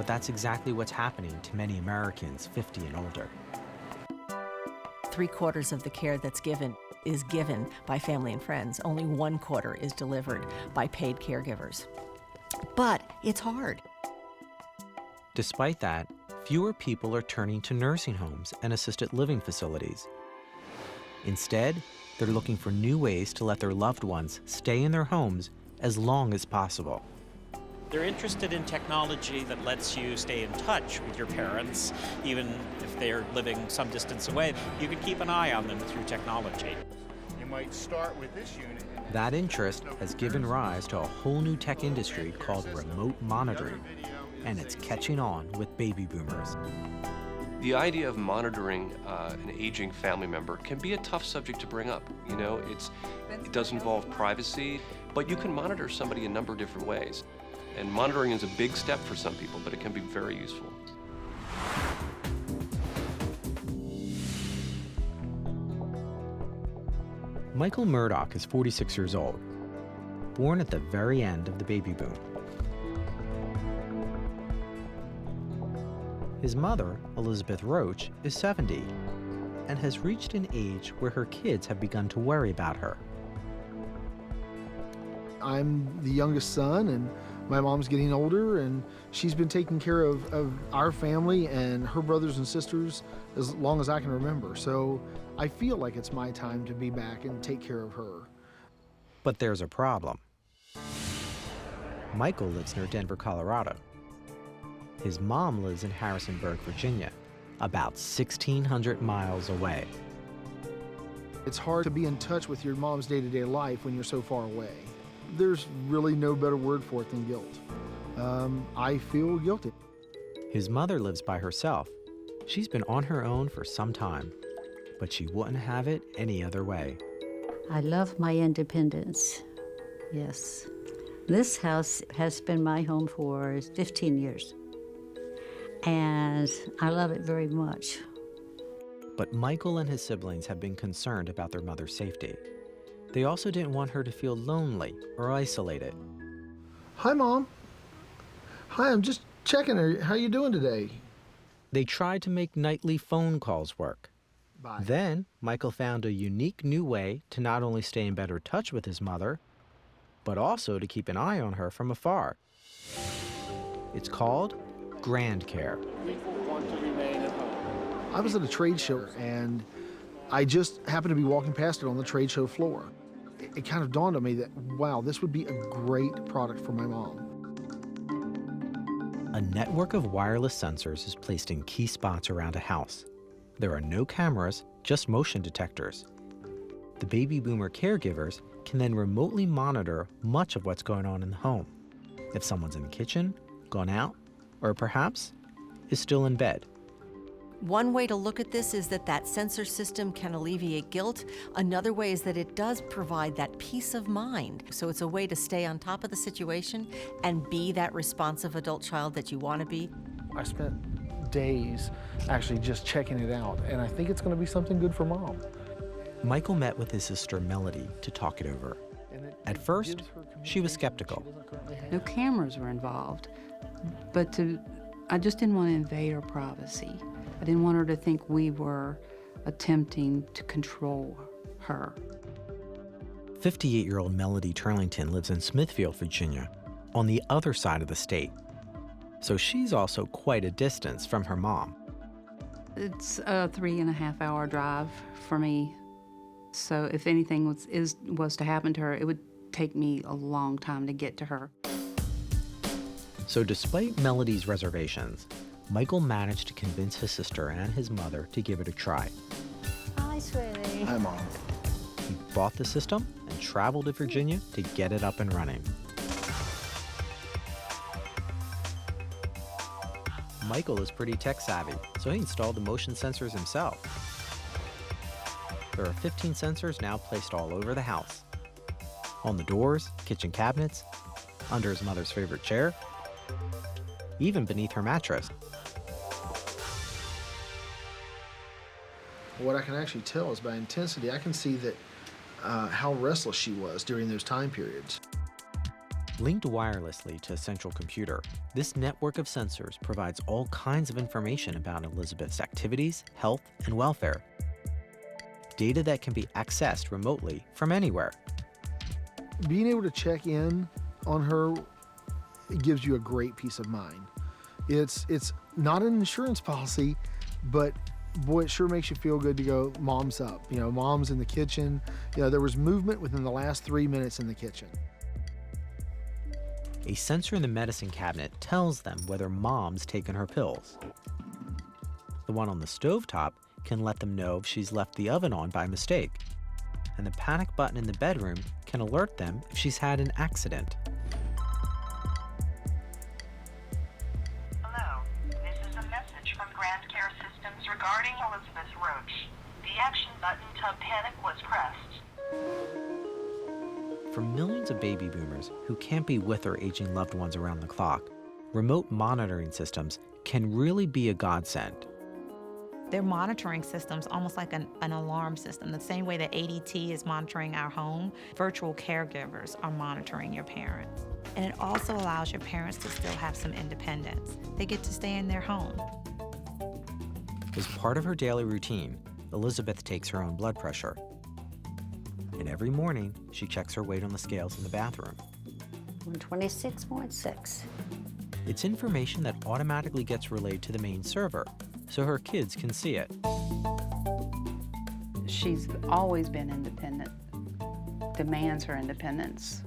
that's exactly what's happening to many Americans 50 and older. 3/4 of the care that's given is given by family and friends. Only 1/4 is delivered by paid caregivers. But it's hard. Despite that, fewer people are turning to nursing homes and assisted living facilities. Instead, they're looking for new ways to let their loved ones stay in their homes as long as possible. They're interested in technology that lets you stay in touch with your parents, even if they're living some distance away. You can keep an eye on them through technology. You might start with this unit. That interest has given rise to a whole new tech industry called remote monitoring, and it's catching on with baby boomers. The idea of monitoring an aging family member can be a tough subject to bring up. You know, it does involve privacy, but you can monitor somebody a number of different ways. And monitoring is a big step for some people, but it can be very useful. Michael Murdoch is 46 years old, born at the very end of the baby boom. His mother, Elizabeth Roach, is 70 and has reached an age where her kids have begun to worry about her. I'm the youngest son, and my mom's getting older, and she's been taking care of our family and her brothers and sisters as long as I can remember. So I feel like it's my time to be back and take care of her. But there's a problem. Michael lives near Denver, Colorado. His mom lives in Harrisonburg, Virginia, about 1,600 miles away. It's hard to be in touch with your mom's day-to-day life when you're so far away. There's really no better word for it than guilt. I feel guilty. His mother lives by herself. She's been on her own for some time, but she wouldn't have it any other way. I love my independence, yes. This house has been my home for 15 years, and I love it very much. But Michael and his siblings have been concerned about their mother's safety. They also didn't want her to feel lonely or isolated. Hi, Mom. Hi, I'm just checking her. How you doing today? They tried to make nightly phone calls work. Bye. Then, Michael found a unique new way to not only stay in better touch with his mother, but also to keep an eye on her from afar. It's called Grand Care. People want to remain at home. I was at a trade show, and I just happened to be walking past it on the trade show floor. It kind of dawned on me that, wow, this would be a great product for my mom. A network of wireless sensors is placed in key spots around a house. There are no cameras, just motion detectors. The baby boomer caregivers can then remotely monitor much of what's going on in the home. If someone's in the kitchen, gone out, or perhaps is still in bed. One way to look at this is that sensor system can alleviate guilt. Another way is that it does provide that peace of mind. So it's a way to stay on top of the situation and be that responsive adult child that you want to be. I spent days actually just checking it out, and I think it's going to be something good for Mom. Michael met with his sister Melody to talk it over. At first, she was skeptical. No cameras were involved, but I just didn't want to invade her privacy. I didn't want her to think we were attempting to control her. 58-year-old Melody Turlington lives in Smithfield, Virginia, on the other side of the state. So she's also quite a distance from her mom. It's a 3.5-hour drive for me. So if anything was to happen to her, it would take me a long time to get to her. So despite Melody's reservations, Michael managed to convince his sister and his mother to give it a try. Hi, sweetie. Hi, Mom. He bought the system and traveled to Virginia to get it up and running. Michael is pretty tech savvy, so he installed the motion sensors himself. There are 15 sensors now placed all over the house. On the doors, kitchen cabinets, under his mother's favorite chair, even beneath her mattress. What I can actually tell is by intensity, I can see that how restless she was during those time periods. Linked wirelessly to a central computer, this network of sensors provides all kinds of information about Elizabeth's activities, health, and welfare. Data that can be accessed remotely from anywhere. Being able to check in on her gives you a great peace of mind. It's not an insurance policy, but boy, it sure makes you feel good to go, mom's up. You know, mom's in the kitchen. You know, there was movement within the last 3 minutes in the kitchen. A sensor in the medicine cabinet tells them whether mom's taken her pills. The one on the stovetop can let them know if she's left the oven on by mistake. And the panic button in the bedroom can alert them if she's had an accident. Hello, this is a message from Grand Care Systems regarding Elizabeth Roach. The action button to panic was pressed. For millions of baby boomers who can't be with their aging loved ones around the clock, remote monitoring systems can really be a godsend. They're monitoring systems almost like an alarm system. The same way that ADT is monitoring our home, virtual caregivers are monitoring your parents. And it also allows your parents to still have some independence. They get to stay in their home. As part of her daily routine, Elizabeth takes her own blood pressure. And every morning, she checks her weight on the scales in the bathroom. 126.6. It's information that automatically gets relayed to the main server, so her kids can see it. She's always been independent, demands her independence.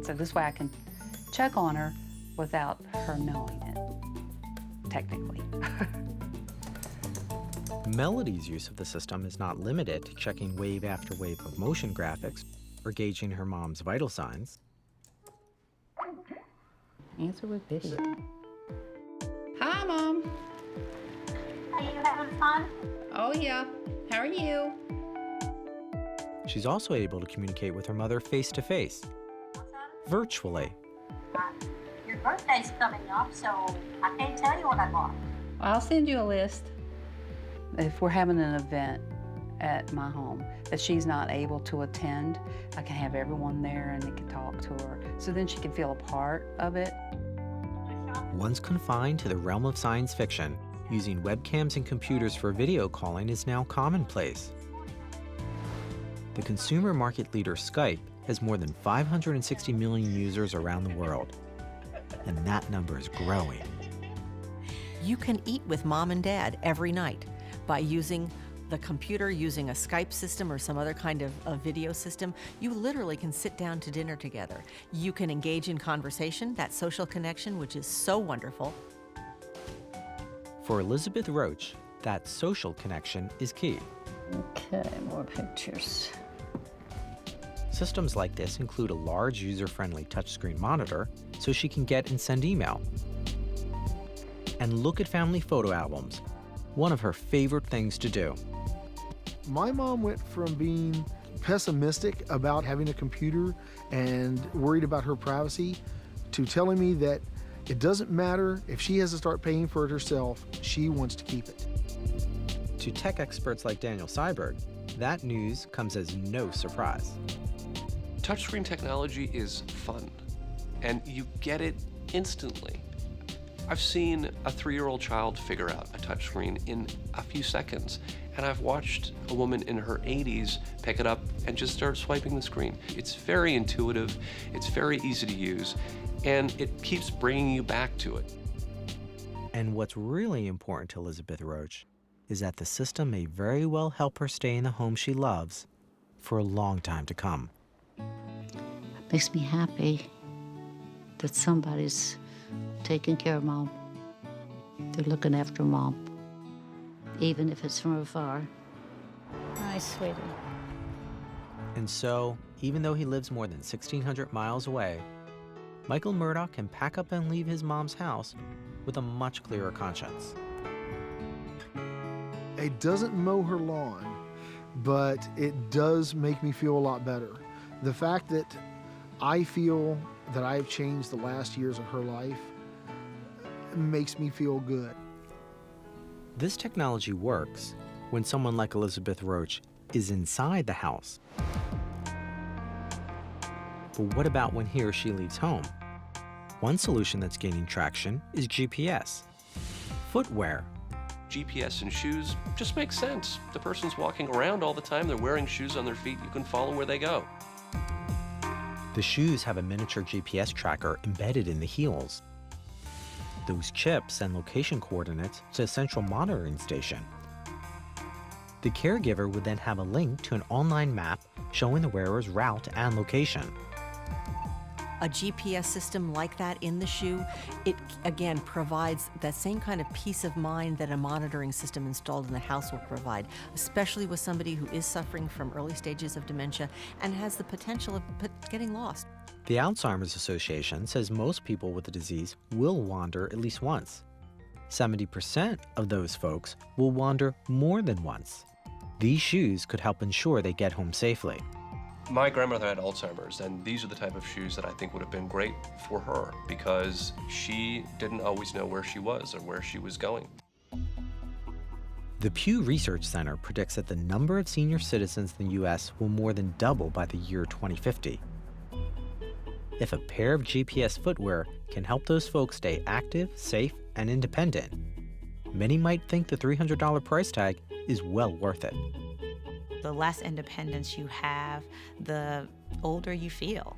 So this way I can check on her without her knowing it, technically. Melody's use of the system is not limited to checking wave after wave of motion graphics or gauging her mom's vital signs. Answer with video. Hi, Mom. Are you having fun? Oh, yeah. How are you? She's also able to communicate with her mother face-to-face, virtually. Your birthday's coming up, so I can't tell you what I bought. I'll send you a list. If we're having an event at my home that she's not able to attend, I can have everyone there and they can talk to her, so then she can feel a part of it. Once confined to the realm of science fiction, using webcams and computers for video calling is now commonplace. The consumer market leader Skype has more than 560 million users around the world, and that number is growing. You can eat with mom and dad every night by using the computer, using a Skype system or some other kind of video system. You literally can sit down to dinner together. You can engage in conversation, that social connection, which is so wonderful. For Elizabeth Roach, that social connection is key. Okay, more pictures. Systems like this include a large user-friendly touchscreen monitor so she can get and send email. And look at family photo albums, one of her favorite things to do. My mom went from being pessimistic about having a computer and worried about her privacy to telling me that it doesn't matter if she has to start paying for it herself, she wants to keep it. To tech experts like Daniel Seiberg, that news comes as no surprise. Touchscreen technology is fun, and you get it instantly. I've seen a 3-year-old child figure out a touchscreen in a few seconds, and I've watched a woman in her 80s pick it up and just start swiping the screen. It's very intuitive, it's very easy to use, and it keeps bringing you back to it. And what's really important to Elizabeth Roach is that the system may very well help her stay in the home she loves for a long time to come. It makes me happy that somebody's taking care of mom. They're looking after mom, even if it's from afar. Hi, sweetie. And so, even though he lives more than 1,600 miles away, Michael Murdoch can pack up and leave his mom's house with a much clearer conscience. It doesn't mow her lawn, but it does make me feel a lot better. The fact that I feel that I've changed the last years of her life makes me feel good. This technology works when someone like Elizabeth Roach is inside the house. But what about when he or she leaves home? One solution that's gaining traction is GPS. Footwear. GPS and shoes just make sense. The person's walking around all the time, they're wearing shoes on their feet, you can follow where they go. The shoes have a miniature GPS tracker embedded in the heels. Those chips send location coordinates to a central monitoring station. The caregiver would then have a link to an online map showing the wearer's route and location. A GPS system like that in the shoe, it again provides that same kind of peace of mind that a monitoring system installed in the house will provide, especially with somebody who is suffering from early stages of dementia and has the potential of getting lost. The Alzheimer's Association says most people with the disease will wander at least once. 70% of those folks will wander more than once. These shoes could help ensure they get home safely. My grandmother had Alzheimer's, and these are the type of shoes that I think would have been great for her because she didn't always know where she was or where she was going. The Pew Research Center predicts that the number of senior citizens in the U.S. will more than double by the year 2050. If a pair of GPS footwear can help those folks stay active, safe, and independent, many might think the $300 price tag is well worth it. The less independence you have, the older you feel.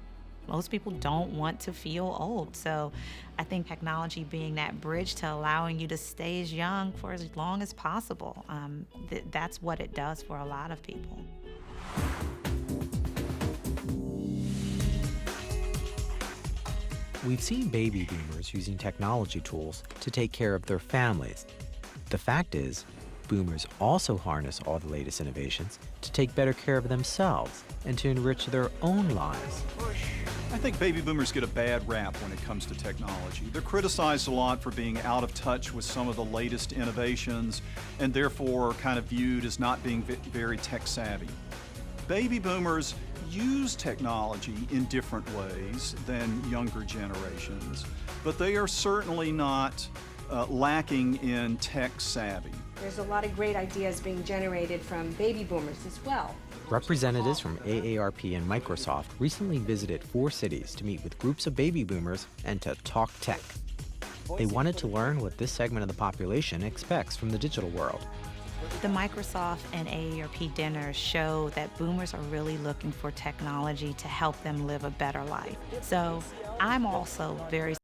Most people don't want to feel old, so I think technology being that bridge to allowing you to stay as young for as long as possible, that's what it does for a lot of people. We've seen baby boomers using technology tools to take care of their families. The fact is, boomers also harness all the latest innovations to take better care of themselves and to enrich their own lives. I think baby boomers get a bad rap when it comes to technology. They're criticized a lot for being out of touch with some of the latest innovations and therefore kind of viewed as not being very tech savvy. Baby boomers use technology in different ways than younger generations, but they are certainly not lacking in tech savvy. There's a lot of great ideas being generated from baby boomers as well. Representatives from AARP and Microsoft recently visited 4 cities to meet with groups of baby boomers and to talk tech. They wanted to learn what this segment of the population expects from the digital world. The Microsoft and AARP dinners show that boomers are really looking for technology to help them live a better life. So I'm also very